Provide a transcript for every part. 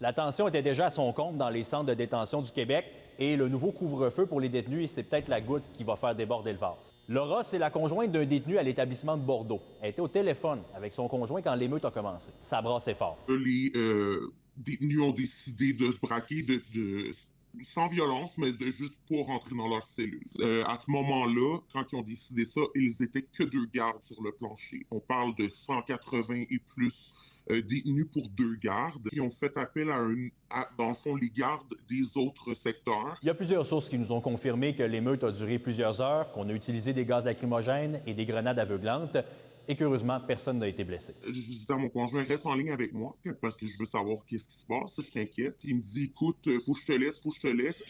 La tension était déjà à son compte dans les centres de détention du Québec et le nouveau couvre-feu pour les détenus, c'est peut-être la goutte qui va faire déborder le vase. Laura, c'est la conjointe d'un détenu à l'établissement de Bordeaux. Elle était au téléphone avec son conjoint quand l'émeute a commencé. Ça brassait fort. Les détenus ont décidé de se braquer sans violence, mais de juste pour rentrer dans leur cellule. À ce moment-là, quand ils ont décidé ça, ils étaient que deux gardes sur le plancher. On parle de 180 et plus détenus pour deux gardes qui ont fait appel dans le fond, les gardes des autres secteurs. Il y a plusieurs sources qui nous ont confirmé que l'émeute a duré plusieurs heures, qu'on a utilisé des gaz lacrymogènes et des grenades aveuglantes et qu'heureusement, personne n'a été blessé. Je dis à mon conjoint, reste en ligne avec moi parce que je veux savoir qu'est-ce qui se passe. Je t'inquiète. Il me dit, écoute, faut que je te laisse, faut que je te laisse.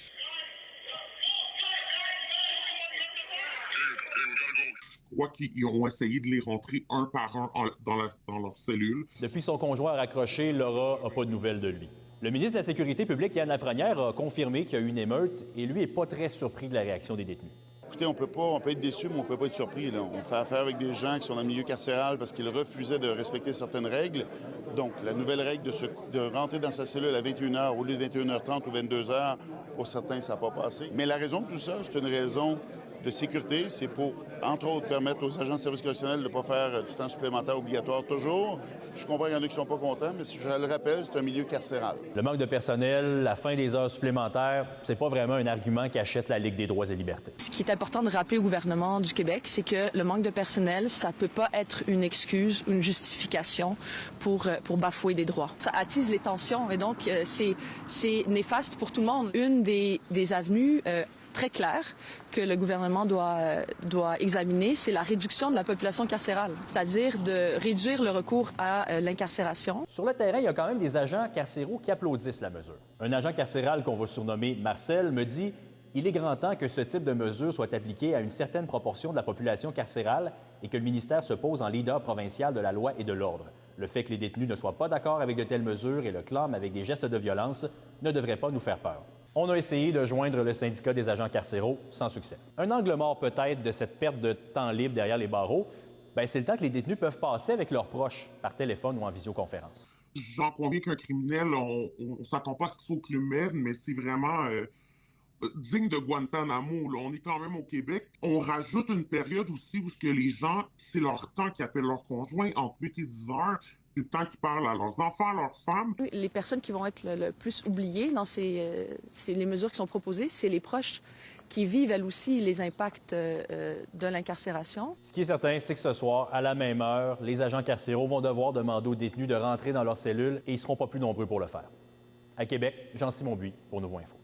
Je crois qu'ils ont essayé de les rentrer un par un dans leur cellule. Depuis son conjoint a raccroché, Laura n'a pas de nouvelles de lui. Le ministre de la Sécurité publique, Yann Lafrenière, a confirmé qu'il y a eu une émeute et lui n'est pas très surpris de la réaction des détenus. Écoutez, on peut être déçu, mais on ne peut pas être surpris. Là. On fait affaire avec des gens qui sont dans le milieu carcéral parce qu'ils refusaient de respecter certaines règles. Donc, la nouvelle règle de rentrer dans sa cellule à 21h au lieu de 21h30 ou 22h, pour certains, ça n'a pas passé. Mais la raison de tout ça, c'est une raison de sécurité. C'est pour, entre autres, permettre aux agents de service correctionnel de ne pas faire du temps supplémentaire obligatoire toujours. Je comprends qu'il y en a qui ne sont pas contents, mais je le rappelle, c'est un milieu carcéral. Le manque de personnel, la fin des heures supplémentaires, c'est pas vraiment un argument qui achète la Ligue des droits et libertés. Ce qui est important de rappeler au gouvernement du Québec, c'est que le manque de personnel, ça peut pas être une excuse ou une justification pour bafouer des droits. Ça attise les tensions et donc c'est néfaste pour tout le monde. Une des avenues très clair que le gouvernement doit examiner, c'est la réduction de la population carcérale, c'est-à-dire de réduire le recours à l'incarcération. Sur le terrain, il y a quand même des agents carcéraux qui applaudissent la mesure. Un agent carcéral qu'on va surnommer Marcel me dit « Il est grand temps que ce type de mesure soit appliqué à une certaine proportion de la population carcérale et que le ministère se pose en leader provincial de la loi et de l'ordre. Le fait que les détenus ne soient pas d'accord avec de telles mesures et le clament avec des gestes de violence ne devrait pas nous faire peur. » On a essayé de joindre le syndicat des agents carcéraux sans succès. Un angle mort peut-être de cette perte de temps libre derrière les barreaux, c'est le temps que les détenus peuvent passer avec leurs proches par téléphone ou en visioconférence. J'en conviens qu'un criminel, on ne s'attend pas à ce qu'il soit au Club Med, mais c'est vraiment digne de Guantanamo. Là. On est quand même au Québec. On rajoute une période aussi où que les gens, c'est leur temps qui appellent leur conjoint entre 8 et 10 heures. C'est le temps qu'ils parlent à leurs enfants, à leurs femmes. Les personnes qui vont être le plus oubliées dans les mesures qui sont proposées, c'est les proches qui vivent, elles aussi, les impacts de l'incarcération. Ce qui est certain, c'est que ce soir, à la même heure, les agents carcéraux vont devoir demander aux détenus de rentrer dans leur cellule et ils ne seront pas plus nombreux pour le faire. À Québec, Jean-Simon Buis pour Nouveau Info.